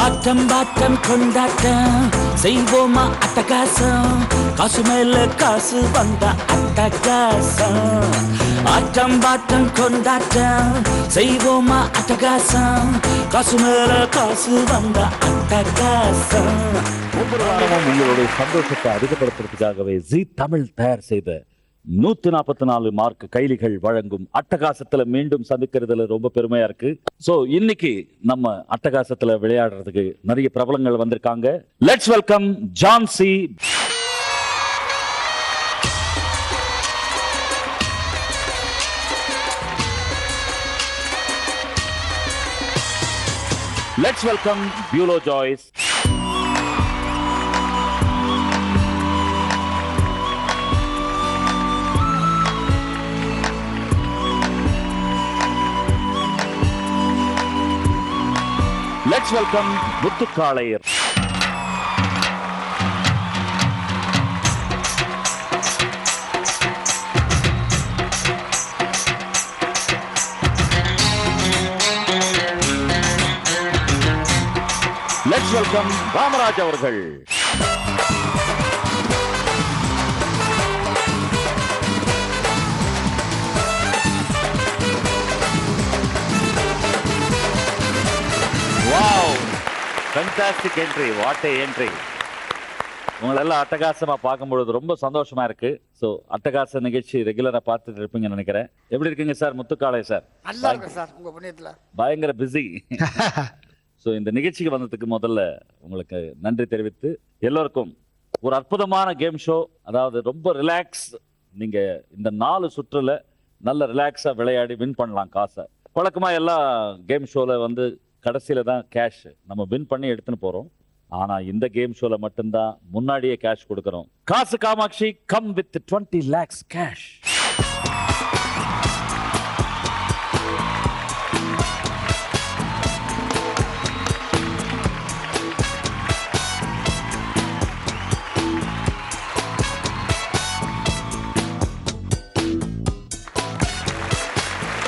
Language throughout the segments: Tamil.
ஆட்டம் பாட்டம் கொண்டாட்டம் செய்வோமா அட்டகாசம், காசு மேல காசு வந்த அட்டகாசம். ஆட்டம் பாட்டம் கொண்டாட்டம் செய்வோமா அட்டகாசம், காசு மேல காசு வந்த அட்டகாசம். ஒவ்வொரு வாரமும் உங்களுடைய சந்தோஷத்தை அதிகப்படுத்துறதுக்காகவே ஜீ தமிழ் தயார் செய்த 144 மார்க் கைலிகள் வழங்கும் அட்டகாசத்துல மீண்டும் சந்திக்கிறதுல ரொம்ப பெருமையா இருக்கு. சோ இன்னைக்கு நம்ம அட்டகாசத்துல விளையாடுறதுக்கு நிறைய பிரபலங்கள் வந்திருக்காங்க. Let's welcome Jhansi. Let's welcome Beulah Joyce. Let's welcome Muthukalaiyar. Let's welcome Ramaraj அவர்கள். Wow, fantastic entry, what a entry. உங்களெல்லாம் அட்டகாசமா பார்க்கும்பொழுது ரொம்ப சந்தோஷமா இருக்கு. ஸோ அட்டகாச நிகழ்ச்சி ரெகுலரா பார்த்துட்டு இருப்பீங்கன்னு நினைக்கிறேன். எப்படி இருக்கீங்க சார் முத்துக்காளை சார்? நல்லா இருக்கு சார், உங்க புண்ணியத்துல. பயங்கர பிஸி. ஸோ இந்த நிகழ்ச்சிக்கு வந்ததுக்கு முதல்ல உங்களுக்கு நன்றி தெரிவித்து, எல்லோருக்கும் ஒரு அற்புதமான கேம் ஷோ, அதாவது ரொம்ப ரிலாக்ஸ். நீங்க இந்த 4 சுற்றுல நல்ல ரிலாக்ஸா விளையாடி வின் பண்ணலாம் காசை. வழக்கமா எல்லா கேம் ஷோல வந்து கடைசியில தான் கேஷ் நம்ம வின் பண்ணி எடுத்துன்னு போறோம். ஆனா இந்த கேம் ஷோல மட்டும்தான் முன்னாடியே கேஷ் கொடுக்கறோம். காசு Kamatchi come with 20 lakhs cash.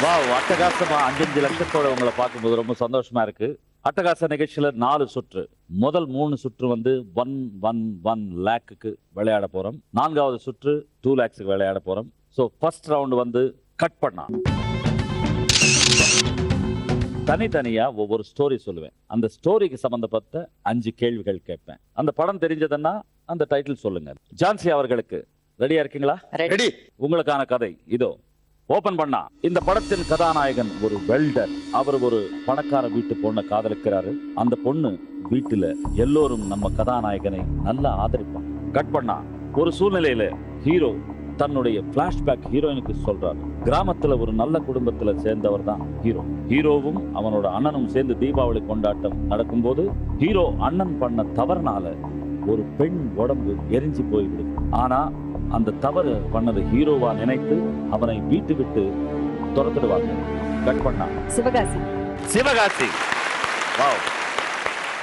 Wow, அட்டகாசமா 5 லட்சத்தோட உங்களை பார்க்கும்போது ரொம்ப சந்தோஷமா இருக்கு. அட்டகாச நிகழ்ச்சியில 4 சுற்று. முதல் 3 சுற்று வந்து 1 லேக்குக்கு விளையாட போறோம். 4வது சுற்று 2 lakhsக்கு விளையாட போறோம். ஸோ ஃபர்ஸ்ட் ரவுண்ட் வந்து கட் பண்ணா தனித்தனியா ஒவ்வொரு ஸ்டோரி சொல்லுவேன். அந்த ஸ்டோரிக்கு சம்பந்தப்பட்ட 5 கேள்விகள் கேட்பேன். அந்த படம் தெரிஞ்சதுன்னா அந்த டைட்டில் சொல்லுங்க. ஜான்சி அவர்களுக்கு ரெடியா இருக்கீங்களா? ரெடி. உங்களுக்கான கதை இதோ. ஓபன் பண்ணா. இந்த படத்தின் கதாநாயகன் ஒரு வெல்டர். அவர் ஒரு பணக்கார வீட்டு பொண்ணை காதலிக்கிறாரு. அந்த பொண்ணு வீட்டுல எல்லோரும் நம்ம கதாநாயகனை நல்லா ஆதரிப்பான். கட் பண்ணா. ஒரு சூழ்நிலையில ஹீரோ தன்னுடைய பிளாஷ்பேக் ஹீரோயினுக்கு சொல்றாரு. கிராமத்துல ஒரு நல்ல குடும்பத்துல சேர்ந்தவர் தான் ஹீரோ. ஹீரோவும் அவனோட அண்ணனும் சேர்ந்து தீபாவளி கொண்டாட்டம் நடக்கும்போது ஹீரோ அண்ணன் பண்ண தவறுனால ஒரு பெண் உடம்பு எரிஞ்சு போய்விடுது. ஆனா அந்த தவறு பண்ணது ஹீரோவா நினைத்து அவனை வீட்டு விட்டு துரத்துடுவாங்க. கட் பண்ணா. சிவகாசி. சிவகாசி. வாவ்,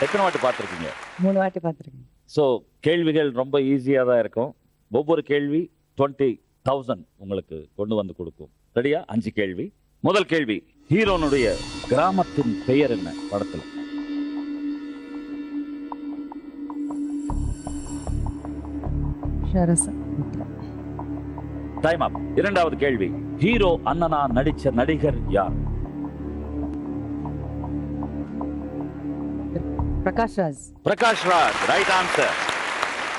எத்தனை வாட்டி பார்த்திருக்கீங்க? 3 வாட்டி பார்த்திருக்கேன். ஸோ கேள்விகள் ரொம்ப ஈஸியா தான் இருக்கும். ஒவ்வொரு கேள்வி 20,000 உங்களுக்கு கொண்டு வந்து கொடுக்கும். ரெடியா? 5 கேள்வி. முதல் கேள்வி, ஹீரோனுடைய கிராமத்தின் பெயர் என்ன படத்துல? Time up. 2வது கேள்வி, ஹீரோ அண்ணனா நடிச்ச நடிகர் யார்? பிரகாஷ் ராஜ். Prakash Raj, right answer.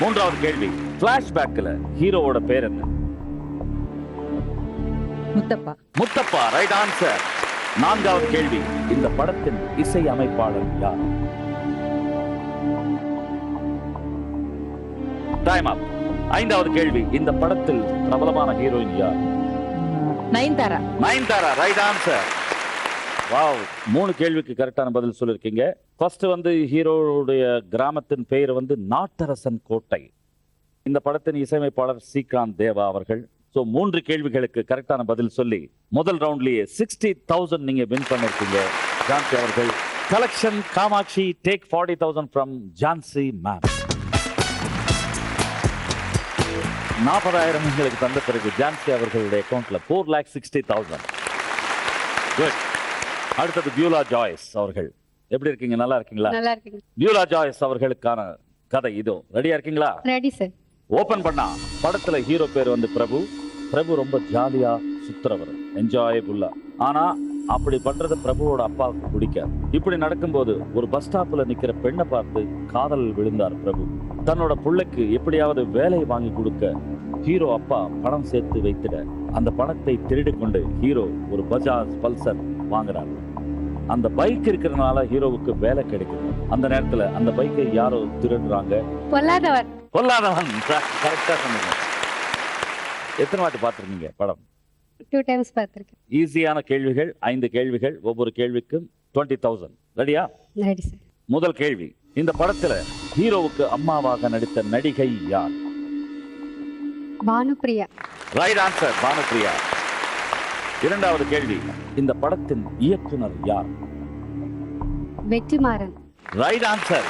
3வது கேள்வி, பிளாஷ்பேக்ல ஹீரோவோட பேர் என்ன? முத்தப்பா. Muthappa, right answer. 4வது கேள்வி, இந்த படத்தின் இசை அமைப்பாளர் யார்? Time up. 5வது கேள்வி, இந்த படத்தில் பிரபலமான ஹீரோயின் யார்? Nayanthara. Nayanthara, right answer. Wow, 3 கேள்விக்கு கரெக்டான பதில் சொல்லிருக்கீங்க. ஃபர்ஸ்ட் வந்து ஹீரோவுடைய கிராமத்தின் பெயர் வந்து நாட்டரசன் கோட்டை. இந்த படத்தின் இசையமைப்பாளர் ஸ்ரீகாந்த் தேவா அவர்கள். ஸோ 3 கேள்விகளுக்கு கரெக்டான பதில் சொல்லி முதல் ரவுண்ட்லயே 60,000 நீங்க வின் பண்ணிருக்கீங்க ஜான்சி அவர்கள். Collection Kamatchi take 40,000 from Jhansi ma'am. 40,000 உங்களுக்கு தந்த பிறகு ஜான்சி அவர்களுடைய அக்கௌண்ட்ல 4,60,000. குட். அடுத்தது பியூலா ஜாய்ஸ் அவர்கள். எப்படி இருக்கீங்க? நல்லா இருக்கீங்களா? நல்லா இருக்கீங்க. பியூலா ஜாய்ஸ் அவர்களுக்கான கதை இதோ. ரெடியா இருக்கீங்களா? Ready sir. ஓபன் பண்ணா படத்துல ஹீரோ பேர் வந்து பிரபு. பிரபு ரொம்ப ஜாலியா சுத்துறவர், என்ஜாயபுல்லா. ஆனா அப்படி பண்றது பிரபுவோட அப்பாவுக்கு பிடிக்காது. இப்படி நடக்கும்போது ஒரு பஸ் ஸ்டாப்ல நிக்கிற பெண்ணை பார்த்து காதல் விழுந்தார் பிரபு. தன்னோட பிள்ளைக்கு எப்படியாவது வேலை வாங்கி கொடுக்க ஹீரோ அப்பா பணம் சேர்த்து வைத்திட அந்த பணத்தை திருடி கொண்டு ஹீரோ ஒரு பஜாஜ் பல்சர் வாங்குறாரு. அந்த பைக் இருக்கிறதுனால ஹீரோவுக்கு வேலை கிடைக்குது. அந்த நேரத்துல அந்த பைக்கை யாரோ திருடுறாங்க. பொல்லாதவர். பொல்லாதவன். கரெக்டா சொன்னீங்க. எத்தனை வாட்டி பார்த்திருக்கீங்க படம்? 2 times பார்த்திருக்கேன். ஈஸியான கேள்விகள், 5 கேள்விகள். ஒவ்வொரு கேள்விக்கும் 20,000. ரெடியா? Ready sir. முதல் கேள்வி, இந்த படத்துல ஹீரோவுக்கு அம்மாவாக நடித்த நடிகை யார்? பானுப்பிரியா. Right answer, Bhanupriya. இரண்டாவது கேள்வி, இந்த படத்தின் இயக்குனர் யார்? வெற்றிமாறன். Right answer.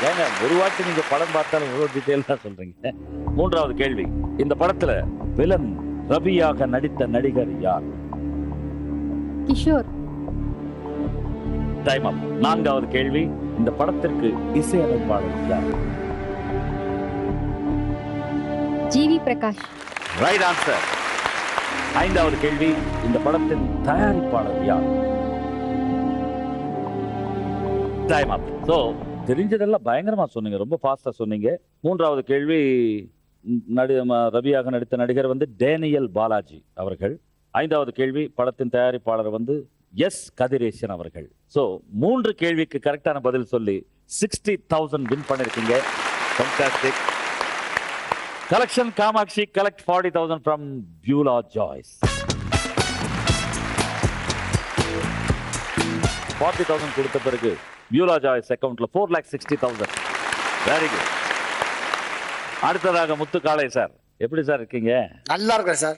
ஏங்க ஒரு வாட்டி நீங்க படம் பார்த்தாலும் இவ்வளவு டீடைலா சொல்றீங்க. மூன்றாவது கேள்வி, இந்த படத்துல வில்லன் ரவியாக நடித்த நடிகர் யார்? கிஷோர். Time up. நான்காவது கேள்வி, இந்த படத்திற்கு இசையமைப்பாளர் யார்? ஜிவி பிரகாஷ். Right answer. ஐந்தாவது கேள்வி, இந்த படத்தின் தயாரிப்பாளர் யார்? டைம் அப். சோ தெரிஞ்சதெல்லாம் பயங்கரமா சொன்னீங்க, ரொம்ப ஃபாஸ்டா சொன்னீங்க. மூன்றாவது கேள்வி, ரவியாக நடித்த நடிகர் வந்து டேனியல் பாலாஜி அவர்கள். ஐந்தாவது கேள்வி, படத்தின் தயாரிப்பாளர் வந்து எஸ் கதிரேசன் அவர்கள். சோ 3 கேள்விக்கு கரெக்டான பதில் சொல்லி 60,000 வின் பண்ணிருக்கீங்க. Fantastic. Collection Kamatchi collect 40,000 from Beulah Joyce. 40,000 கொடுத்த பிறகு பியூலா ஜாய்ஸ் அக்கவுண்ட்ல 4,60,000. Very good. அடுத்ததாக முத்துக்காளை சார். எப்படி சார் இருக்கீங்க? நல்லா இருக்கேன் சார்.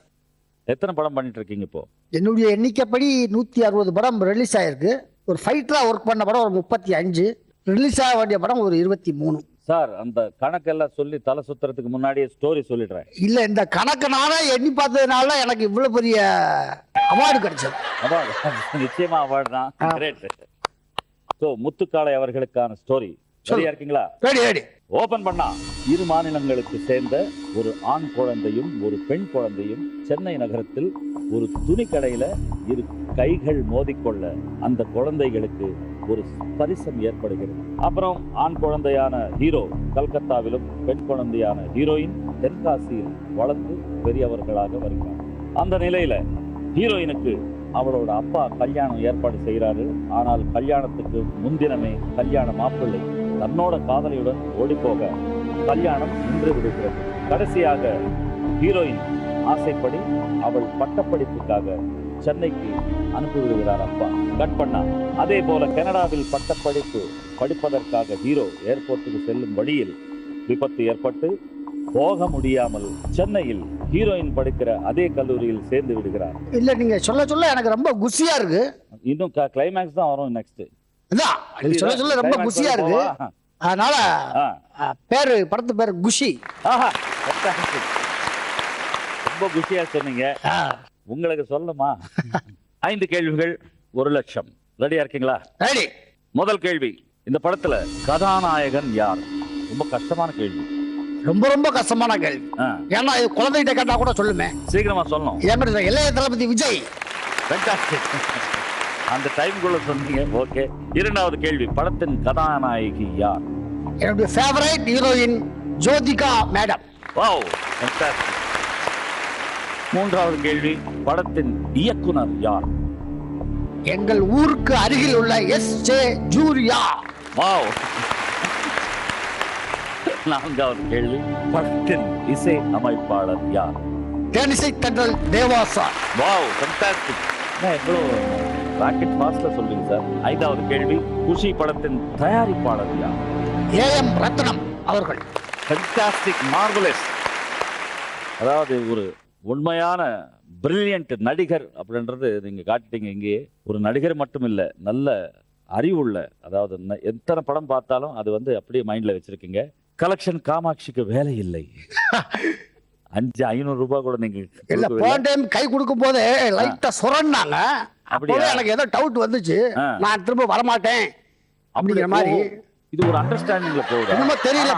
எத்தனை படம் பண்ணிட்டு இருக்கீங்க இப்போ? என்னுடைய எண்ணிக்கைப்படி 160 படம் ரிலீஸ் ஆயிருக்கு. ஒரு ஃபைட்டரா ஒர்க் பண்ண படம் ஒரு 35, ரிலீஸ் ஆக வேண்டிய படம் ஒரு 23. சார் அந்த கணக்கெல்லாம் சொல்லி தலை சுத்துறதுக்கு முன்னாடியே ஸ்டோரி சொல்லிடுறேன். இல்ல, இந்த கணக்குனால எண்ணி பார்த்ததுனால எனக்கு இவ்வளவு பெரிய அவார்டு கிடைச்சது. அவார்டு நிச்சயமா அவார்டு தான். கிரேட். சோ முத்துக்காளை அவர்களுக்கான ஸ்டோரி சரியா இருக்கீங்களா? Ready ready. ஓபன் பண்ணா 2 மாநிலங்களுக்கு சேர்ந்த ஒரு ஆண் குழந்தையும் ஒரு பெண் குழந்தையும் சென்னை நகரத்தில் ஒரு துணி கடையில 2 கைகள் மோதிக்கொள்ள அந்த குழந்தைகளுக்கு ஒரு ஸ்பரிசம் ஏற்படுகிறது. அப்புறம் ஆண் குழந்தையான ஹீரோ கல்கத்தாவிலும் பெண் குழந்தையான ஹீரோயின் தென்காசியில் வளர்ந்து பெரியவர்களாக வருகிறார். அந்த நிலையில ஹீரோயினுக்கு அவளோட அப்பா கல்யாணம் ஏற்பாடு செய்யறாரு. ஆனால் கல்யாணத்துக்கு முன்தினமே கல்யாண மாப்பிள்ளை தன்னோட காதலியுடன் ஓடிப்போக கல்யாணம் நின்று விடுகிறது. கடைசியாக ஹீரோயின் ஆசைப்படி அவள் பட்டப்படிப்புக்காக சென்னைக்கு அனுப்பிவிடுகிறார் அப்பா. கட் பண்ணா அதே போல கனடாவில் பட்டப்படிப்பு படிப்பதற்காக ஹீரோ ஏர்போர்ட்டுக்கு செல்லும் வழியில் விபத்து ஏற்பட்டு போக முடியாமல் சென்னையில் ஹீரோயின் படிக்கிற அதே கல்லூரியில் சேர்ந்து விடுகிறார். இல்ல, நீங்க சொல்ல சொல்ல எனக்கு ரொம்ப குஷியா இருக்கு. இன்னும் கிளைமேக்ஸ் தான் வரும் நெக்ஸ்ட். சொல்ல சொல்ல ரொம்ப குஷியா இருக்கு. அதனால பேரு படத்து பேரு குஷி. ரொம்ப குஷியா சொன்னீங்க. உங்களுக்கு சொல்லணுமா? 5 கேள்விகள் 1 லட்சம். ரெடியா இருக்கீங்களா? ரெடி. முதல் கேள்வி, இந்த படத்துல கதாநாயகன் யார்? ரொம்ப கஷ்டமான கேள்வி. ரொம்ப ரொம்ப கஷ்டமான கேள்வி. ஏன்னா இது குழந்தைகிட்ட கேட்டா கூட சொல்லுமே. சீக்கிரமா சொல்லணும். என்கிட்ட இளைய தளபதி விஜய். அந்த டைம்குள்ள சொன்னீங்க. ஓகே. இரண்டாவது கேள்வி, படத்தின் கதாநாயகி யார்? என்னுடைய favourite heroine Jyothika madam. Wow, fantastic. மூன்றாவது கேள்வி, படத்தின் இயக்குனர் யார்? எங்கள் ஊருக்கு அருகில் உள்ள எஸ்.ஜே. ஜூரியா. வாவ். நான்காவது கேள்வி, படத்தின் இசை அமைப்பாளர் யார்? தேனிசை தென்றல் தேவாசா. Wow, fantastic. எவ்வளோ ராக்கெட் ஃபாஸ்ட்ல சொல்லுங்க சார். ஐந்தாவது கேள்வி, குஷி படத்தின் தயாரிப்பாளர் யார்? ஏ.எம். ரத்னம் அவர்கள். Fantastic, marvellous. அதாவது ஒரு உண்மையான பிரில்லியன்ட் நடிகர் அப்படின்றது நீங்க காட்டிட்டீங்க. இங்கே ஒரு நடிகர் மட்டும் இல்ல, நல்ல அறிவுள்ள, அதாவது எத்தனை படம் பார்த்தாலும் அது வந்து அப்படியே மைண்ட்ல வச்சிருக்கீங்க. கலெக்ஷன் காமாட்சிக்கு வேலை இல்லை. 500 ரூபாய் கூட நீங்க இல்ல கொடுக்கவில்லை. போன டைம் கை கொடுக்கும் போது லைட்டா சுரண்டாங்க. அப்படியா? அப்பவே எனக்கு ஏதோ டவுட் வந்துச்சு. ஆ. நான் திரும்ப வரமாட்டேன் அப்படிங்கிற மாதிரி. ஓ, இது ஒரு அண்டர்ஸ்டாண்டிங்ல போகுது. என்னமோ தெரியல,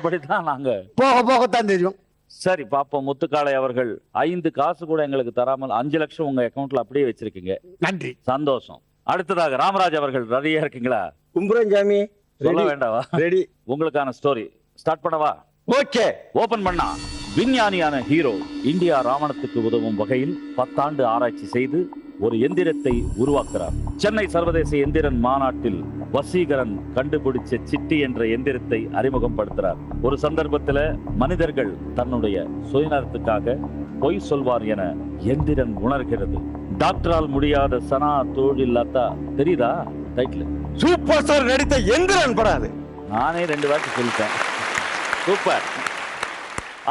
படி தான் நாங்க போக போகத்தான் தெரியும். சரி பாப்போம். முத்துக்காளை அவர்கள் 5 காசு கூட எங்களுக்கு தராமல் 5 லட்சம் உங்க அக்கவுண்ட்ல அப்படியே வச்சிருக்கீங்க. நன்றி. சந்தோஷம். அடுத்ததாக ராமராஜ் அவர்கள் ரெடியா இருக்கீங்களா? கும்புறேன் சாமி. சொல்ல வேண்டாவா? ரெடி. உங்களுக்கான ஸ்டோரி ஸ்டார்ட் பண்ணவா? ஓகே. ஓபன் பண்ணா. விஞ்ஞானியான ஹீரோ இந்தியா ராவணத்துக்கு உதவும் வகையில் 10 ஆண்டு ஆராய்ச்சி செய்து ஒரு எந்திரத்தை உருவாக்குறார். சென்னை சர்வதேச எந்திரன் மாநாட்டில் வசீகரன் கண்டுபிடிச்ச சிட்டி என்ற எந்திரத்தை அறிமுகப்படுத்துறார். ஒரு சந்தர்ப்பத்தில் மனிதர்கள் தன்னுடைய சுயநலத்துக்காக பொய் சொல்வார் என எந்திரன் உணர்கிறது. டாக்டரால் முடியாத சனா தொழில் லதா. தெரியுதா டைட்டில்? சூப்பர் ஸ்டார் நடித்த எந்திரன் படாது. நானே 2 வாட்டி சொல்லிட்டேன். சூப்பர்.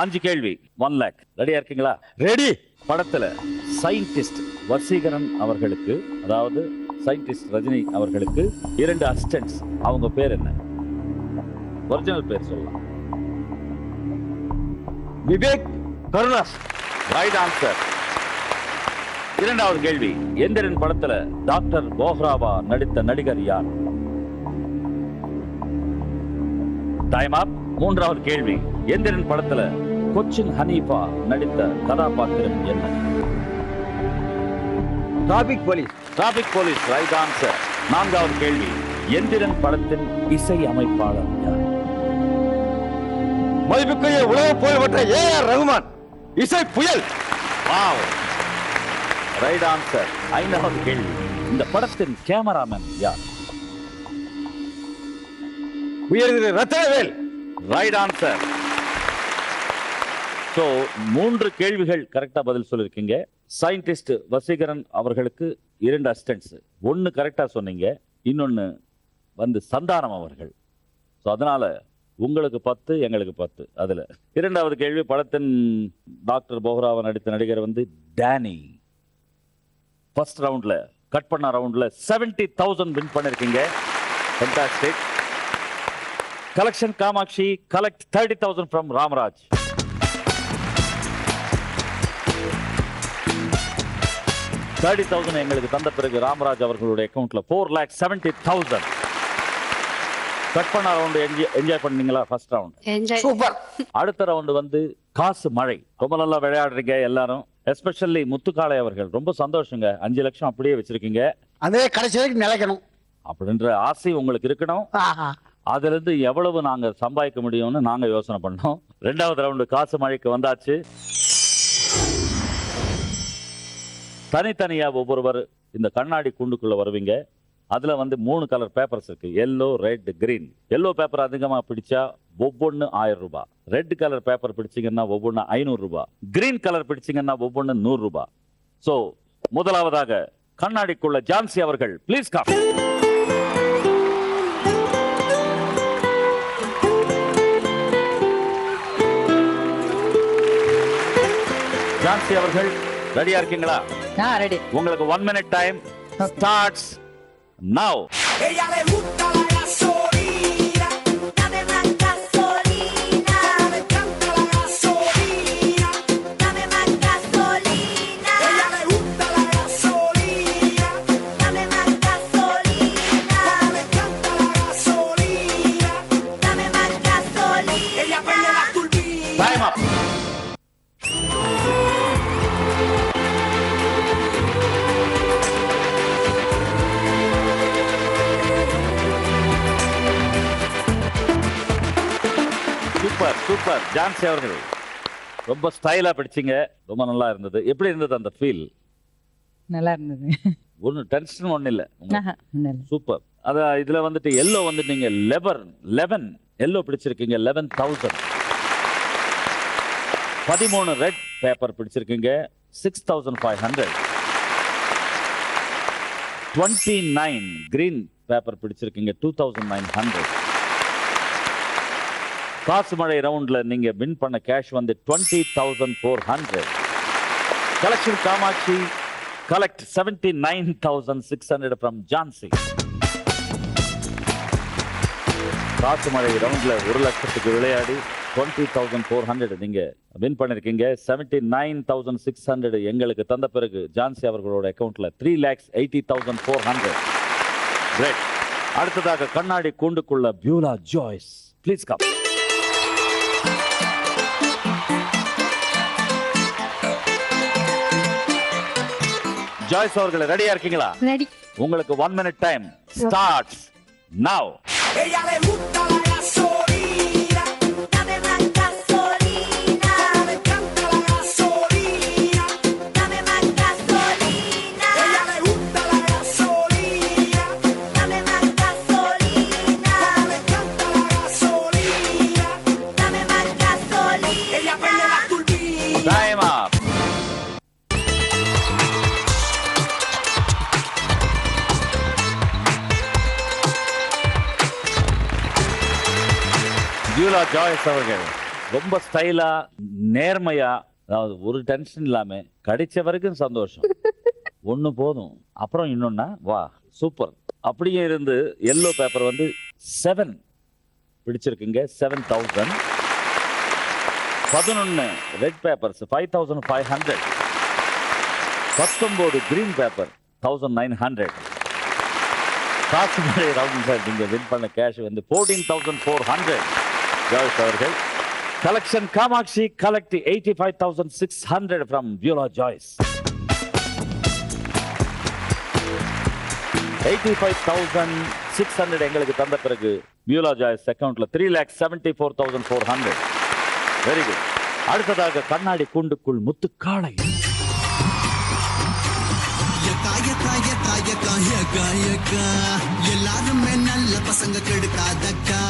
5 கேள்வி 1 லேக். ரெடியா இருக்கீங்களா? ரெடி. படத்துல சயின்டிஸ்ட் வசீகரன் அவர்களுக்கு, அதாவது சயின்டிஸ்ட் ரஜினி அவர்களுக்கு 2 அசிஸ்டன்ட்ஸ். அவங்க பேர் என்ன? ஒரிஜினல் பேர் சொல்லலாம். விவேக், கருணாஸ். Right answer. 2வது கேள்வி. எந்திரன் படத்துல டாக்டர் போஹ்ராவா நடித்த நடிகர் யார்? Time up. 3வது கேள்வி. எந்திரன் படத்துல கொச்சின் ஹனீஃபா நடித்த கதாபாத்திரம் என்ன? Traffic police. Traffic police. Right answer. 4வது கேள்வி. எந்திரன் படத்தின் இசை அமைப்பாளர் யார்? மதிப்புக்குரிய உலக புகழ்பெற்ற ஏஆர் ரகுமான். இசை புயல். வாவ். Right answer. 5வது கேள்வி. இந்த படத்தின் கேமராமேன் யார்? உயர்திரு ரத்தனவேல். Right answer. சோ 3 கேள்விகள் கரெக்டா பதில் சொல்லிருக்கீங்க. சயின்டிஸ்ட் வசீகரன் அவர்களுக்கு 2 அசிஸ்டன்ட்ஸ். 1 கரெக்டா சொன்னீங்க, இன்னொன்னு வந்து சந்தானம் அவர்கள். ஸோ அதனால உங்களுக்கு 10, எங்களுக்கு 10. அதுல 2வது கேள்வி. படத்தின் டாக்டர் போஹ்ராவா நடித்த நடிகர் வந்து டேனி. ஃபர்ஸ்ட் ரவுண்ட்ல கட் பண்ண ரவுண்ட்ல 70,000 வின் பண்ணிருக்கீங்க. Fantastic. Collection Kamatchi collect 30,000 from Ramaraj. $30,000 எங்களுக்கு தந்த பிறகு ராமராஜ் அவர்களுடைய அக்கவுண்ட்ல 4,70,000. கட் பண்ண ரவுண்ட் என்ஜாய் பண்ணீங்களா? First round enjoy. சூப்பர். அடுத்த ரவுண்ட் வந்து காசு மழை. ரொம்ப நல்லா விளையாடுறீங்க எல்லாரும். எஸ்பெஷல்லி முத்துக்காளை அவர்கள். ரொம்ப சந்தோஷங்க. 5 லட்சம் அப்படியே வச்சிருக்கீங்க. அதே கடைசி வரைக்கும் நிலைக்கணும் அப்படின்ற ஆசை உங்களுக்கு இருக்கணும். ஆஹா. அதுல இருந்து எவ்வளவு நாங்க சம்பாதிக்க முடியும்னு நாங்க யோசனை பண்ணோம். 2வது ரவுண்டு காசு மழைக்கு வந்தாச்சு. தனித்தனியா ஒவ்வொருவர் இந்த கண்ணாடி கூண்டுக்குள்ள வருவீங்க. அதுல வந்து 3 கலர் பேப்பர்ஸ் இருக்கு. Yellow, red, green. Yellow paper அதிகமா பிடிச்சா ஒவ்வொன்னு 1000 ரூபாய். ரெட் கலர் பேப்பர் பிடிச்சீங்கன்னா ஒவ்வொன்னு 500 ரூபாய். கிரீன் கலர் பிடிச்சீங்கன்னா ஒவ்வொன்னு 100 ரூபாய். சோ முதலாவதாக கண்ணாடிக்குள்ள ஜான்சி அவர்கள் ப்ளீஸ் கம். ஜான்சி அவர்கள் ரெடியா இருக்கீங்களா? ரெடி. உங்களுக்கு 1 minute டைம் ஸ்டார்ட்ஸ் நவ. Ella le gusta la gasolina, dame más gasolina, me encanta la gasolina, dame más gasolina. Ella le gusta la gasolina, dame más gasolina, me encanta la gasolina, dame más gasolina. Ella prende la turbina. Time அப். Super super. ஜான்சி அவர்கள் ரொம்ப ஸ்டைலா பிடிச்சீங்க. ரொம்ப நல்லா இருந்தது. எப்படி இருந்தது அந்த ஃபீல்? நல்லா இருந்தது. ஒன்னு டென்ஷன் ஒண்ணு இல்ல. ஒண்ணும் இல்ல. சூப்பர். அத இதுல வந்துட்டு எல்லோ வந்து நீங்க 11 எல்லோ பிடிச்சிருக்கீங்க. 11,000. 13 ரெட் பேப்பர் பிடிச்சிருக்கீங்க. 6,500. 29 கிரீன் பேப்பர் பிடிச்சிருக்கீங்க. 2,900. காசு மழை ரவுண்ட்ல நீங்க வின் பண்ண கேஷ் வந்து 20,400. Collection Kamatchi collect 79,600 from Jhansi. காசு மழை ரவுண்ட்ல 1 லட்சத்துக்கு விளையாடி 20,400 நீங்க வின் பண்ணிருக்கீங்க. 79,600 எங்களுக்கு தந்த பிறகு ஜான்சி அவர்களோட அக்கவுண்ட்ல 3,80,400. கிரேட். அடுத்ததாக கண்ணாடி கூண்டுக்குள்ள Beulah Joyce, please come. Joyce அவர்களே ரெடியா இருக்கீங்களா? ரெடி. உங்களுக்கு 1 minute time starts now. Ella le gusta la gasolina, dame más gasolina. Me encanta la gasolina, dame más gasolina. Ella le gusta la gasolina, dame más gasolina. Me encanta la gasolina, dame más gasolina. Ella prende la turbina. Time up. Beulah Joyce அவர்கள் ரொம்ப ஸ்டைலா நேர்மையா, அதாவது ஒரு டென்ஷன் இல்லாம கடிச்ச வரைக்கும் சந்தோஷம், ஒண்ணு போதும் அப்புறம் இன்னொன்னா வா சூப்பர் அப்படியே இருந்து எல்லோ பேப்பர் வந்து 7 பிடிச்சிருக்குங்க. 7,000. 11 ரெட் பேப்பர்ஸ் 5,500. 19 green paper 1,900. காசு மாதிரி ரவுண்ட் சார் நீங்க வின் பண்ண கேஷ் வந்து 14,400. ஜாய்ஸ் அவர்கள் collection Kamatchi collect 85,600 from Beulah Joyce. 85,600 எங்களுக்கு தந்த பிறகு பியூலா ஜாய்ஸ் அக்கவுண்ட்ல 3,74,400. Very good. அடுத்ததாக கண்ணாடி கூண்டுக்குள் முத்துக்காளை. எல்லாருமே நல்ல பசங்க கெடுக்காதக்கா,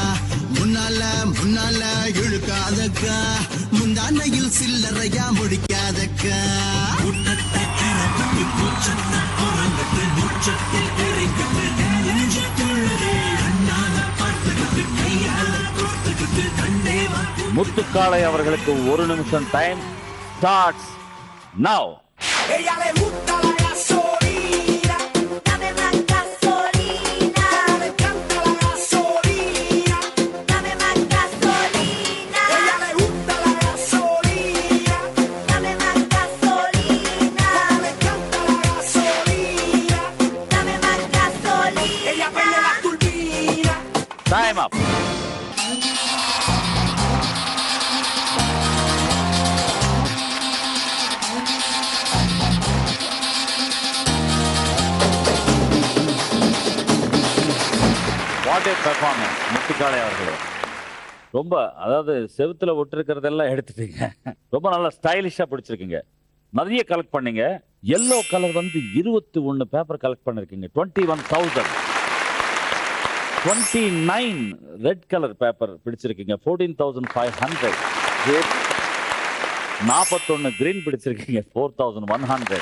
முன்னால முன்னால இழுக்காதக்கா, முந்தானையில் சில்லறையா முடிக்காதக்கா. முத்துக்காளை அவர்களுக்கு 1 நிமிஷம் time starts now. Ella le gusta la gasolina, dame más gasolina. Me encanta la gasolina, dame más gasolina. Ella le gusta la gasolina, dame más gasolina. Me encanta la gasolina, dame más gasolina. Ella prende la turbina. Time up. What A performance Muthukalai அவர்களே. ரொம்ப அதாவது செவுத்துல ஒட்டிருக்கிறதெல்லாம் எடுத்துட்டீங்க. ரொம்ப நல்லா ஸ்டைலிஷா பிடிச்சிருக்கீங்க. நிறைய கலெக்ட் பண்ணீங்க. எல்லோ கலர் வந்து 21 பேப்பர் கலெக்ட் பண்ணிருக்கீங்க. 21,000. 29 ரெட் கலர் பேப்பர் பிடிச்சிருக்கீங்க. 14,500. 41 கிரீன் பிடிச்சிருக்கீங்க. 4,100.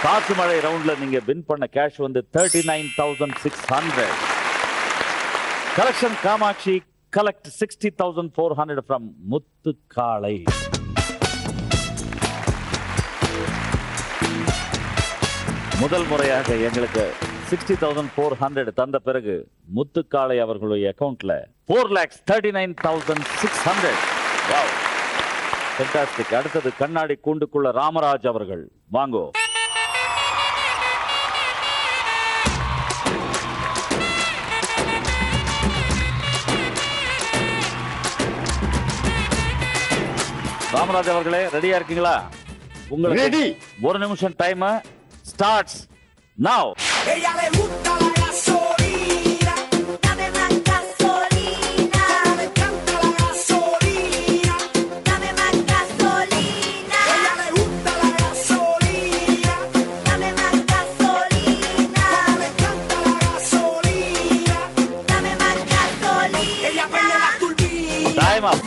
காசு மழை ரவுண்ட்ல நீங்க வின் பண்ண கேஷ் வந்து 39,600. Collection Kamatchi collect 60,400 from Muthukalai. முதல் முறையாக எங்களுக்கு 60,400 தந்த பிறகு முத்துக்காளை அவர்களுடைய அக்கவுண்ட்ல 4,39,600. Wow, fantastic. அடுத்தது கண்ணாடி கூண்டுக்குள்ள ராமராஜ் அவர்கள், வாங்கோ. ராமராஜ் அவர்களே ரெடியா இருக்கீங்களா? உங்களுக்கு Ready. 1 நிமிஷம் time starts now. Ella le gusta la gasolina, dame más gasolina. Me encanta la gasolina, dame más gasolina. Ella le gusta la gasolina, dame más gasolina. Me encanta la gasolina, dame más gasolina. Ella prende la turbina. Time அப்.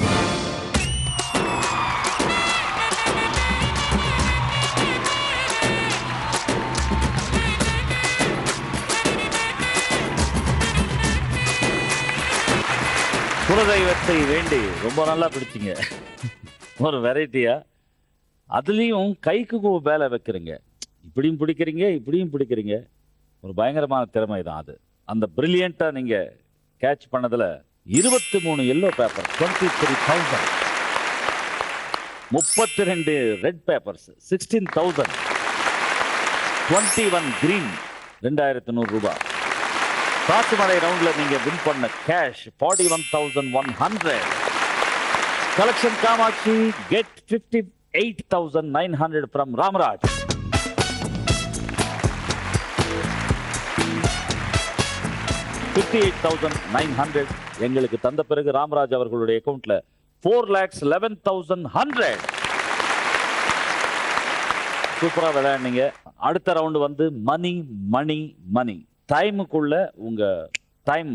குலதெய்வத்தை வேண்டி ரொம்ப நல்லா பிடிச்சிங்க. ஒரு வெரைட்டியா, அதுலயும் கைக்கு வேலை வைக்கிறீங்க. இப்படியும் பிடிக்கிறீங்க, இப்படியும் பிடிக்கிறீங்க. ஒரு பயங்கரமான திறமை தான் அது. அந்த பிரில்லியண்டா நீங்க கேட்ச் பண்ணதுல 23 yellow paper 23,000. 32 red papers 16,000. 21 green 2,100 ரூபாய். காசுமலை ரவுண்ட்ல நீங்க வின் பண்ண cash 41,100. Collection Kamatchi get 58,900 from Ramaraj. 58,900 எங்களுக்கு தந்த பிறகு ராமராஜ் அவர்களுடைய அக்கவுண்ட்ல 4,11,100. சூப்பரா விளையாடுனீங்க. அடுத்த ரவுண்ட் வந்து மணி மணி மணி. டைமுக்குள்ள உங்க டைம்,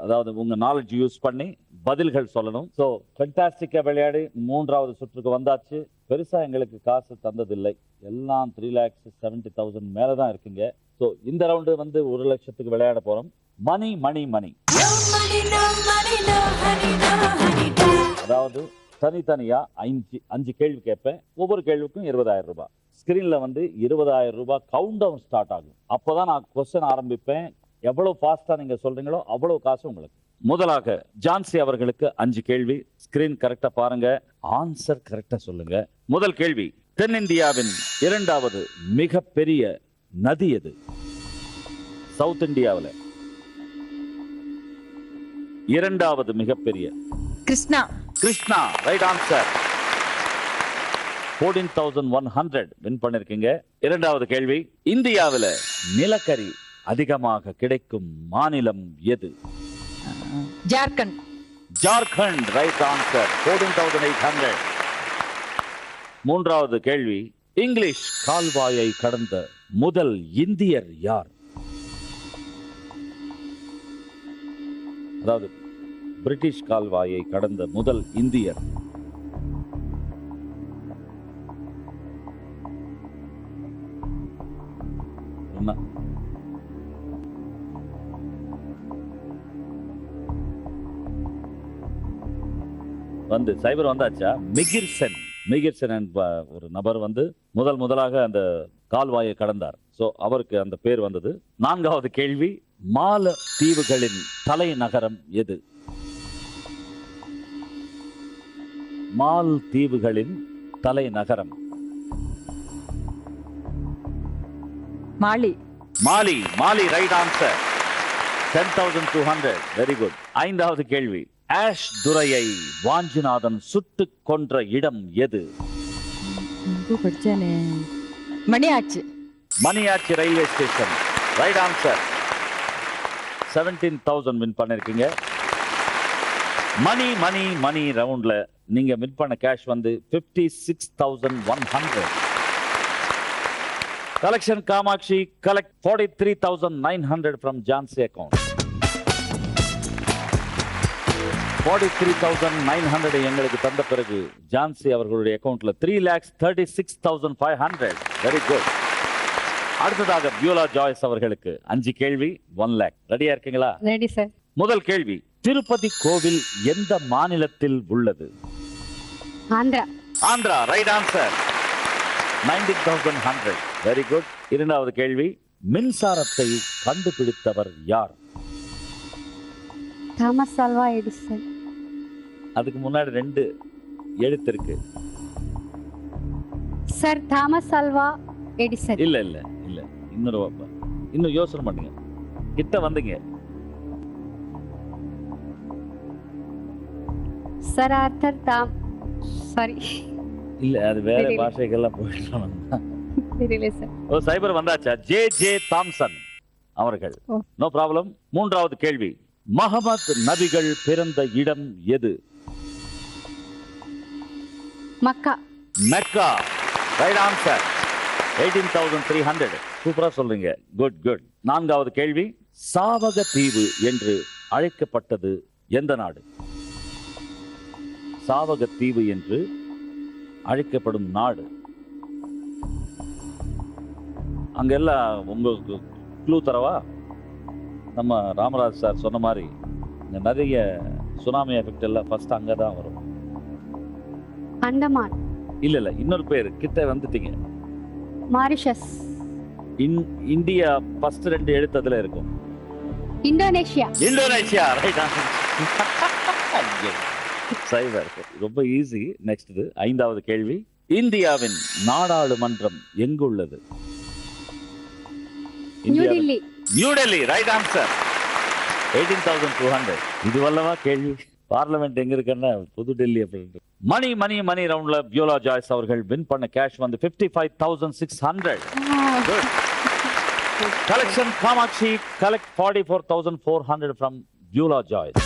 அதாவது உங்க நாலேஜ் யூஸ் பண்ணி பதில்கள் சொல்லணும். ஸோ ஃபென்டாஸ்டிக்கா விளையாடி 3வது சுற்றுக்கு வந்தாச்சு. பெருசா எங்களுக்கு காசு தந்ததில்லை, எல்லாம் 3,70,000 மேலதான் இருக்குங்க. ஸோ இந்த ரவுண்டு வந்து 1 லட்சத்துக்கு விளையாட போறோம். மணி மணி மணி, அதாவது தனித்தனியா 5 கேள்வி கேட்பேன். ஒவ்வொரு கேள்விக்கும் 20,000 ரூபாய். ஸ்கிரீன்ல வந்து 20,000 ரூபாய் கவுண்ட் டவுன் ஸ்டார்ட் ஆகும். அப்போதான் நான் கொஸ்டின் ஆரம்பிப்பேன். எவ்வளவு ஃபாஸ்டா நீங்க சொல்றீங்களோ அவ்வளவு காசு உங்களுக்கு. முதலாக ஜான்சி அவர்களுக்கு 5 கேள்வி. ஸ்கிரீன் கரெக்டா பாருங்க, ஆன்சர் கரெக்டா சொல்லுங்க. முதல் கேள்வி, தென்னிந்தியாவின் 2வது மிகப்பெரிய நதி எது? சவுத் இந்தியாவில் 2வது மிகப்பெரிய Krishna. Krishna, right answer. 14,100 win பண்ணிருக்கீங்க. 2வது கேள்வி, இந்தியாவில் நிலக்கரி அதிகமாக கிடைக்கும் மாநிலம் எது? ஜார்க்கண்ட். Jharkhand, right answer. 14,800. 3வது கேள்வி, இங்கிலீஷ் கால்வாயை கடந்த முதல் இந்தியர் யார்? அதாவது பிரிட்டிஷ் கால்வாயை கடந்த முதல் இந்தியர். என்ன? வந்து சைபர் வந்தாச்சா? மிகிர்சன். மிகிர்சன் என்ற ஒரு நபர் வந்து முதலாக அந்த கால்வாயை கடந்தார். சோ அவருக்கு அந்த பேர் வந்தது. 4வது கேள்வி, மால தீவுகளின் தலைநகரம் எது? மால் தீவுகளின் தலைநகரம். Male. Male. Male, right answer. 10,200. Very good. 5வது கேள்வி, ஆஷ் துரையை வாஞ்சிநாதன் சுட்டு கொன்ற இடம் எது? படிச்சானே. Maniyachi. Maniyachi railway station, right answer. 17,000 win பண்ணிருக்கீங்க. மணி மணி மணி ரவுண்ட்ல நீங்க வின் பண்ண கேஷ் வந்து 56,100. Collection Kamatchi collect 43,900 from Jhansi account. 43,900 எங்களுக்கு தந்த பிறகு ஜான்சி அவர்களுடைய அக்கவுண்ட்ல 3,36,500. Very good. அடுத்ததாக பியூலா ஜாய்ஸ் அவர்களுக்கு 5 கேள்வி 1 lakh. ரெடியா இருக்கீங்களா? Ready sir. முதல் கேள்வி, திருப்பதி கோவில் எந்த மாநிலத்தில் உள்ளது? Andhra. Andhra, right answer. 19,100. Very good. 2வது கேள்வி, மின்சாரத்தை கண்டுபிடித்தவர் யார்? Thomas Alva Edison. அதுக்கு முன்னாடி 2 எழுத்து இருக்கு சார். Thomas Alva Edison. இல்ல இல்ல இல்ல, இன்னும் யோசனை பண்ணுங்க, கிட்ட வந்தீங்க. சார் ஆர்தர் சாரி இல்ல, அது வேற தெரியல. பாஷைகள்லாம் போயிட்டு தெரியல சார். ஓ, சைபர் வந்தாச்சா? ஜே தாம்சன் அவர்கள். ஓ. No problem. 3வது கேள்வி, முஹம்மது நபிகள் பிறந்த இடம் எது? மக்கா. Mecca, right answer. 18,300. சூப்பரா சொல்றீங்க. Good good. 4வது கேள்வி, சாவக தீவு என்று அழைக்கப்பட்டது எந்த நாடு? சாவக தீவு என்று அழைக்கப்படும் நாடு. அங்க எல்லாம் உங்களுக்கு க்ளூ தரவா? நம்ம ராமராஜ் சார் சொன்ன மாதிரி இந்த நிறைய சுனாமி எஃபெக்ட் எல்லாம் ஃபர்ஸ்ட் அங்கதான் வரும். அந்தமான். இல்ல இன்னொரு பேர், கிட்ட வந்துட்டீங்க. மாரிஷஸ். இந்தியா ஃபர்ஸ்ட் 2 எழுத்து அதுல இருக்கும். இந்தோனேஷியா. Indonesia, right answer. சைவர் ரொம்ப ஈஸி. நெக்ஸ்ட் ஐந்தாவது கேள்வி. இந்தியாவின் நாடாளுமன்றம் எங்குள்ளது? New Delhi. New Delhi, right answer. 18,200. இது வல்லவா கேள்வி. பார்லிமெண்ட் எங்க இருக்குன்னா புது டெல்லி அப்படின்ட்டு. மணி ரவுண்ட்ல பியூலா ஜாய்ஸ் அவர்கள் வின் பண்ண கேஷ் வந்து 55,600. Good. Collection Kamachi collect 44,400 from Beulah Joyce.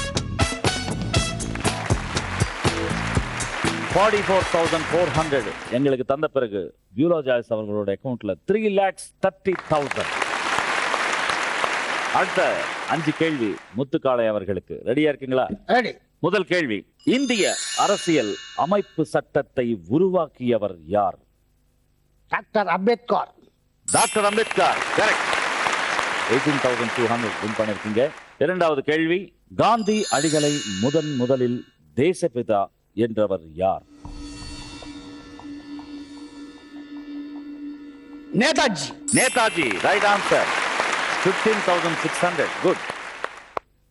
44,400 எங்களுக்கு தந்த பிறகு பியூலா ஜாய்ஸ் அவர்களோட அக்கவுண்ட்ல 3,30,000. அடுத்த 5 கேள்வி முத்துக்காளை அவர்களுக்கு. ரெடியா இருக்கீங்களா? ரெடி. முதல் கேள்வி. இந்திய அரசியல் அமைப்பு சட்டத்தை உருவாக்கியவர் யார்? Doctor Ambedkar. Doctor Ambedkar, correct. 18,200 win பண்ணிருக்கீங்க. இரண்டாவது கேள்வி. காந்தி அடிகளை முதலில் தேசபிதா என்றவர் யார்? Netaji. Netaji, right answer. 15,600. Good.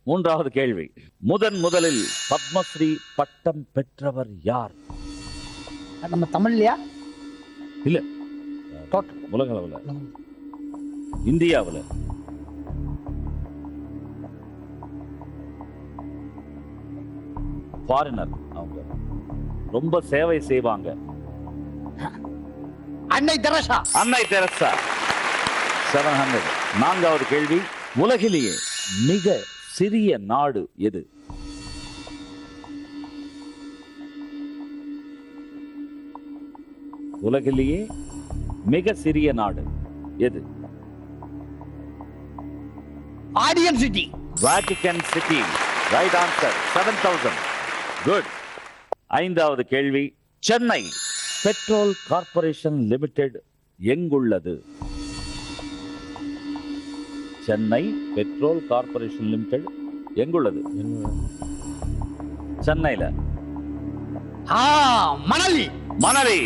மூன்றாவது கேள்வி. முதலில் பத்மஸ்ரீ பட்டம் பெற்றவர் யார்? நம்ம தமிழ்லையா? இல்ல, டோட்டல் உலக அளவுல, இந்தியாவுல. ஃபாரினர், அவங்க ரொம்ப சேவை செய்வாங்க. அன்னை தெரசா. அன்னை தெரசா, 700. நான்காவது கேள்வி. உலகிலேயே மிக சிறிய நாடு எது? உலகிலேயே மிக சிறிய நாடு எது? Aryan city. Vatican city, right answer. 7,000. Good. ஐந்தாவது கேள்வி. சென்னை பெட்ரோல் கார்ப்பரேஷன் லிமிடெட் எங்குள்ளது? சென்னை பெட்ரோல் கார்ப்பரேஷன் லிமிடெட் எங்குள்ளது? சென்னையில. மணலி. Manali,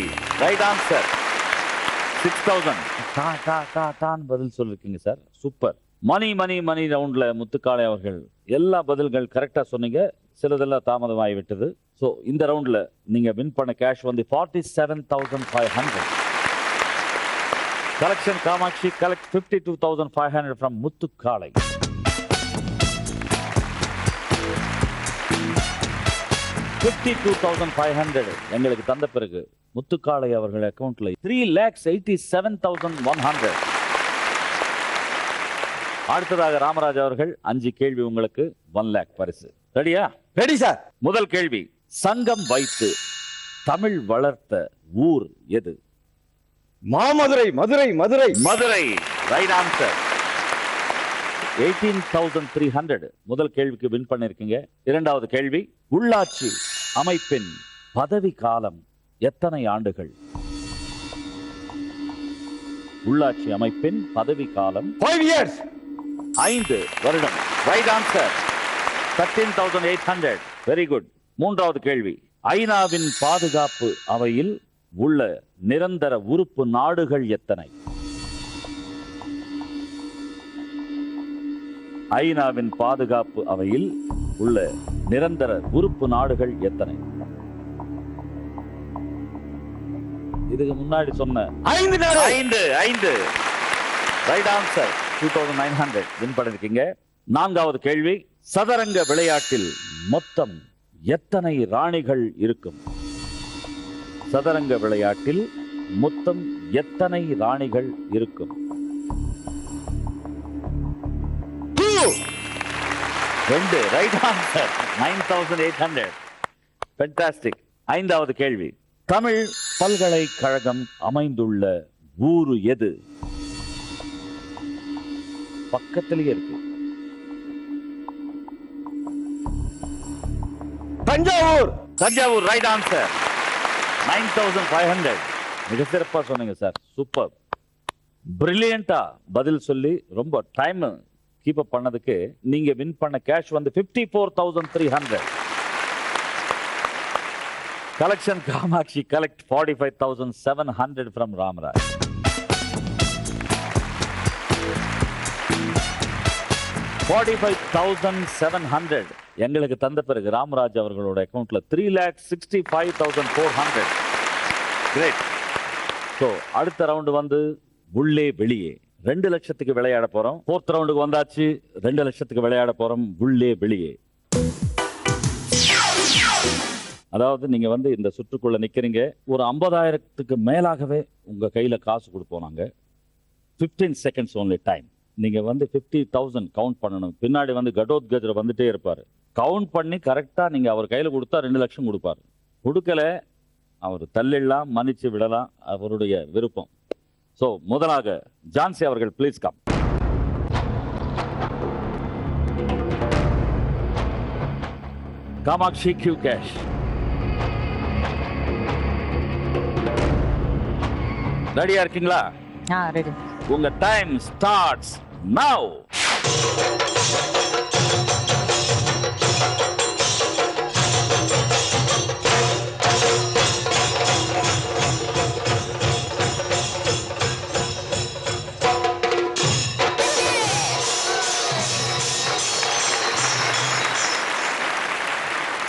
right answer. 6,000. பதில் சொல்லிருக்கீங்க சார், சூப்பர். மணி ரவுண்ட்ல முத்துக்காளை அவர்கள் எல்லா பதில்கள் கரெக்டா சொன்னீங்க. சிலதெல்லாம் தாமதமாகி விட்டது. ஸோ இந்த ரவுண்ட்ல நீங்க வின் பண்ண கேஷ் வந்து 47,500. Collection Kamatchi collect 52,500 from Muthukalai. $52,500 எங்களுக்கு தந்த பிறகு முத்துக்காளை அவர்கள் அக்கவுண்ட்ல 3,87,100. அடுத்ததாக ராமராஜ் அவர்கள் 5 கேள்வி உங்களுக்கு 1 lakh பரிசு. ரெடியா? Ready sir. முதல் கேள்வி. சங்கம் வைத்து தமிழ் வளர்த்த ஊர் எது? மாமதுரை. மதுரை. Madurai, right answer. 18,300 முதல் கேள்விக்கு வின் பண்ணிருக்கீங்க. இரண்டாவது கேள்வி. உள்ளாட்சி அமைப்பின் பதவி காலம் எத்தனை ஆண்டுகள்? உள்ளாட்சி அமைப்பின் பதவி காலம் 5 years. 5 வருடம், ரைட் ஆன்சர். 13,800. Very good. மூன்றாவது கேள்வி. ஐநாவின் பாதுகாப்பு அவையில் உள்ள நிரந்தர உறுப்பு நாடுகள் எத்தனை? ஐநாவின் பாதுகாப்பு அவையில் உள்ள நிரந்தர உறுப்பு நாடுகள் எத்தனை? இதுக்கு முன்னாடி சொன்ன 5 நாடு. 5. Right answer. 2,900 வின் பண்ணிருக்கீங்க. நான்காவது கேள்வி. சதுரங்க விளையாட்டில் மொத்தம் எத்தனை ராணிகள் இருக்கும்? சதுரங்க விளையாட்டில் மொத்தம் எத்தனை ராணிகள் இருக்கும்? 2. Right answer. 9,800. ஃபென்டாஸ்டிக். ஐந்தாவது கேள்வி. தமிழ் பல்கலைக்கழகம் அமைந்துள்ள ஊரு எது? பக்கத்திலேயே இருக்கு. தஞ்சாவூர். Thanjavur, right answer. 9,500. மிக சிறப்பா சொன்னீங்க சார், சூப்பர். பிரில்லியண்டா பதில் சொல்லி ரொம்ப டைம் கீப் அப் பண்ணதுக்கு நீங்க வின் பண்ண கேஷ் வந்து 54,300. Collection Kamatchi collect 45,700 from Ramaraj. 45,700 எங்களுக்கு தந்த பிறகு ராமராஜ் அவர்களோட அக்கௌண்ட்ல 3,65,400. கிரேட். ஸோ அடுத்த ரவுண்டு வந்து உள்ளே வெளியே 2 லட்சத்துக்கு விளையாட போறோம். 4th ரவுண்டுக்கு வந்தாச்சு. 2 லட்சத்துக்கு விளையாட போறோம் உள்ளே வெளியே. அதாவது நீங்க வந்து இந்த சுற்றுக்குள்ள நிக்கிறீங்க. ஒரு 50,000க்கு மேலாகவே உங்க கையில காசு கொடுப்போம் நாங்க. 15 seconds only டைம். நீங்க வந்து 50,000 கவுண்ட் பண்ணணும். பின்னாடி வந்து கடோத்கஜர் வந்துட்டே இருப்பாரு. கவுண்ட் பண்ணி கரெக்டா நீங்க அவர் கையில கொடுத்தா 2 லட்சம் கொடுப்பாரு. கொடுக்கல அவர் தள்ளிடலாம், மன்னிச்சு விடலாம், அவருடைய விருப்பம். ஸோ முதலாக ஜான்சி அவர்கள் please come. Kamatchi give cash. ரெடியா இருக்கீங்களா? ரெடி. உங்க டைம் ஸ்டார்ட்ஸ் நவ.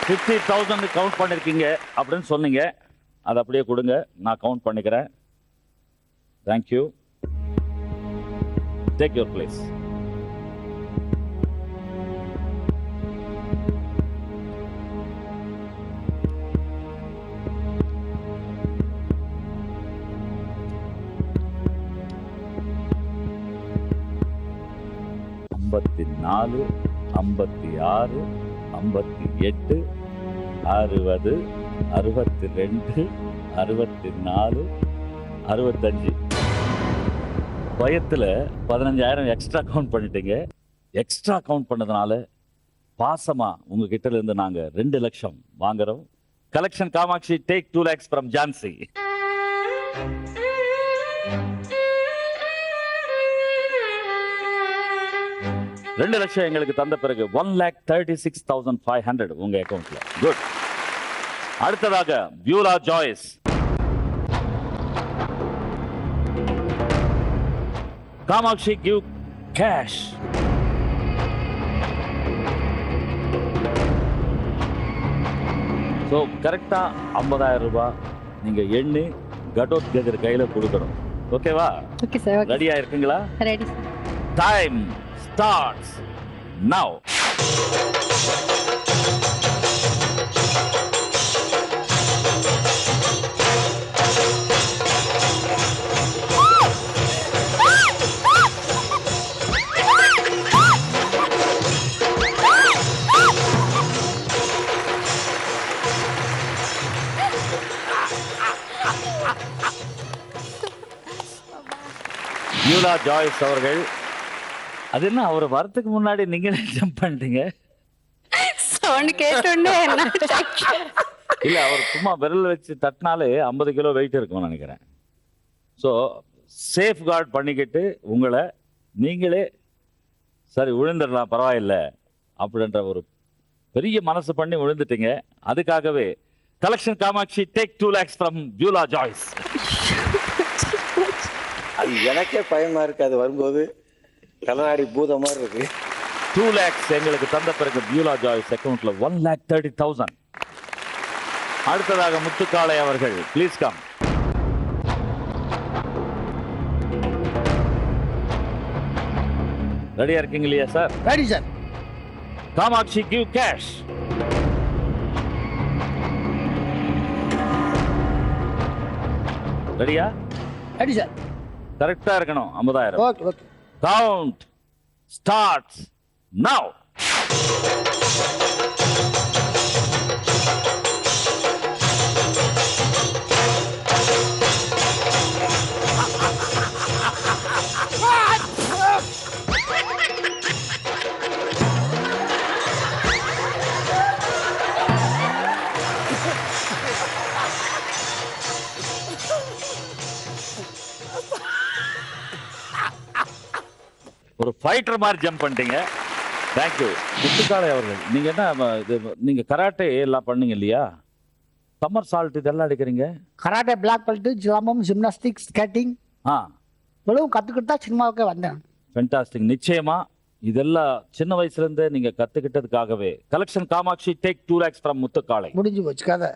$50,000 கவுண்ட் பண்ணிருக்கீங்க அப்படின்னு சொன்னீங்க. அதை அப்படியே கொடுங்க, நான் கவுண்ட் பண்ணிக்கிறேன். தேங்க்யூ. Take your place. $54, $56, $58, $60, $62, $64, $65. பயத்துல 15,000 எக்ஸ்ட்ரா கவுண்ட் பண்ணிட்டீங்க. எக்ஸ்ட்ரா கவுண்ட் பண்ணதுனால பாசமா உங்ககிட்ட இருந்து நாங்க 2 லட்சம் வாங்குறோம். Collection Kamatchi take 2 lakhs from Jhansi. ரெண்டு லட்சம் எங்களுக்கு தந்த பிறகு 1,36,500 உங்க அக்கௌண்ட்ல. குட். அடுத்ததாக Beulah Joyce. Kamatchi give cash. So கரெக்டா 50,000 ரூபாய் நீங்க எண்ணி கடோத்கஜர் கையில கொடுக்கணும். ஓகேவா? Okay sir. ரெடியா இருக்குங்களா? Ready sir. Time starts now. Beulah Joyce அவர்கள், அது என்ன அவர் வரத்துக்கு முன்னாடி நீங்க ஜம்ப் பண்ணிட்டீங்க? சவுண்ட் கேட்டோன்னே இல்ல, அவர் சும்மா விரல் வச்சு தட்டினாலே 50 கிலோ வெயிட் இருக்கும்னு நினைக்கிறேன். ஸோ சேஃப் கார்டு பண்ணிக்கிட்டு உங்களை நீங்களே சரி விழுந்துடலாம் பரவாயில்ல அப்படின்ற ஒரு பெரிய மனசு பண்ணி விழுந்துட்டீங்க. அதுக்காகவே collection Kamatchi take 2 lakhs from Beulah Joyce. அது எனக்கே பயமா இருக்கு. அது வரும்போது கலநாடி பூத மாதிரி இருக்கு. 2 lakhs எங்களுக்கு தந்த பிறகு பியூலா ஜாய்ஸ் அக்கௌண்ட்ல 1,30,000. அடுத்ததாக முத்துக்காளை அவர்கள் ப்ளீஸ் கம். ரெடியா இருக்கீங்க இல்லையா sir? Ready sir. Kamatchi give cash. ரெடியா? Ready sir. கரெக்டா இருக்கணும். 50,000. Okay okay. Count starts now. ஒரு ஃபைட்டர் மாதிரி ஜம்ப் பண்ணிட்டீங்க. தேங்க்யூ. முத்துக்காளை அவர்கள், நீங்க என்ன நீங்க கராட்டே எல்லாம் பண்ணீங்க இல்லையா? சம்மர் சால்ட் இதெல்லாம் அடிக்கிறீங்க. கராட்டே பிளாக் பெல்ட், ஜிலாமம், ஜிம்னாஸ்டிக்ஸ், ஸ்கேட்டிங் ஆ, இவ்வளவு கற்றுக்கிட்டு தான் சினிமாவுக்கே வந்தேன். ஃபென்டாஸ்டிக். நிச்சயமா இதெல்லாம் சின்ன வயசுல இருந்தே நீங்க கத்துக்கிட்டதுக்காகவே collection Kamatchi take 2 lakhs from Muthukalai. முடிஞ்சு போச்சு கதை.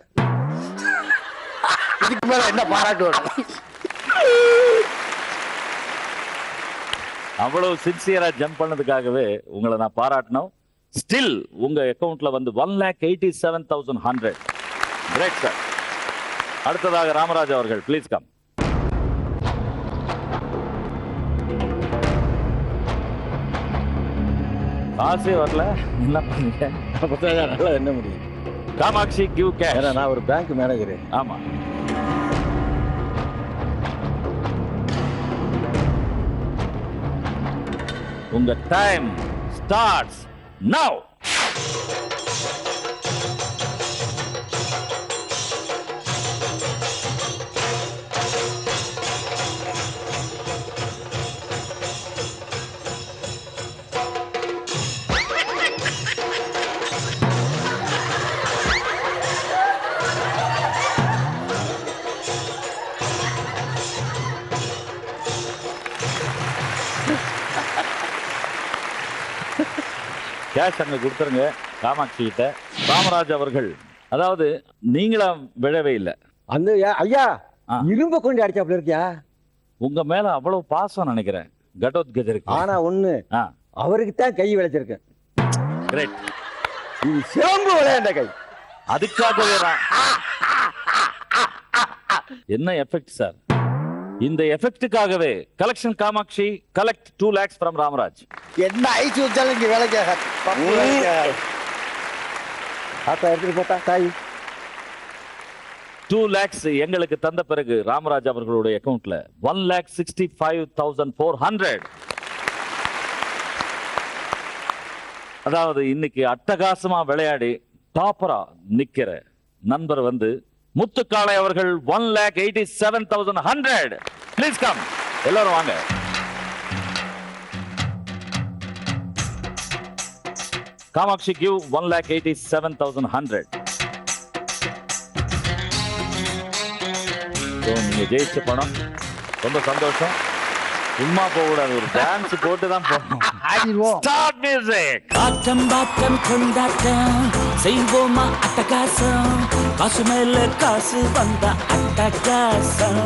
இதுக்கு மேல என்ன பாராட்டு வேணும்? அவ்வளவு சின்சியரா ஜம்ப் பண்ணதுக்காகவே உங்களை நான் பாராட்டணும். ஸ்டில் உங்க அக்கவுண்ட்ல வந்து 1,87,100. Great sir. அடுத்ததாக ராமராஜ் அவர்கள் ப்ளீஸ் கம். காசே வரல, என்ன பண்ணீங்க? நல்லா என்ன முடியும்? Kamatchi give cash. ஏன்னா நான் ஒரு பேங்க் மேனேஜர். ஆமா. உங்க டைம் ஸ்டார்ட்ஸ் நவ். கேஷ் அங்க கொடுத்துருங்க காமாட்சி கிட்ட. ராமராஜ் அவர்கள், அதாவது நீங்களா விழவே இல்லை. அந்த ஐயா ஆ. இரும்ப கொண்டு அடிச்சாப்ல இருக்கியா? உங்க மேல அவ்வளவு பாசம் நினைக்கிறேன். கடோத்கஜருக்கு. ஆனா ஒண்ணு, அவருக்கு தான் கை விளைச்சிருக்கு. கிரேட். இது சிறம்பு விளையாண்ட கை. அதுக்காகவே என்ன எஃபெக்ட் சார்? இந்த எஃபெக்ட்டுக்காகவே collection Kamatchi collect 2 lakhs from Ramaraj. என்ன ஐச்சு வச்சாலும் இங்க வேலைக்கு ஆத்தா எடுத்துட்டு போட்டா தாய். 2 lakhs எங்களுக்கு தந்த பிறகு ராமராஜ் அவர்களுடைய அக்கவுண்ட்ல 1,65,400. அதாவது இன்னைக்கு அட்டகாசமா விளையாடி டாப்பரா நிக்கிற நண்பர் வந்து முத்துக்காளை அவர்கள் 1,87,100. ப்ளீஸ் கம், எல்லாரும் வாங்க. காமாட்சி கிவ் 1,87,100. நீங்க ஜெயிச்ச பணம் ரொம்ப சந்தோஷம். சும்மா போக கூடாது, ஒரு டான்ஸ் போட்டு தான் போகணும். ஆடிடுவோம். Start music. ஆட்டம் பாட்டம் கொண்டாட்டம் செய்வோமா அட்டகாசம், காசு மேல காசு வந்த அட்டகாசம்.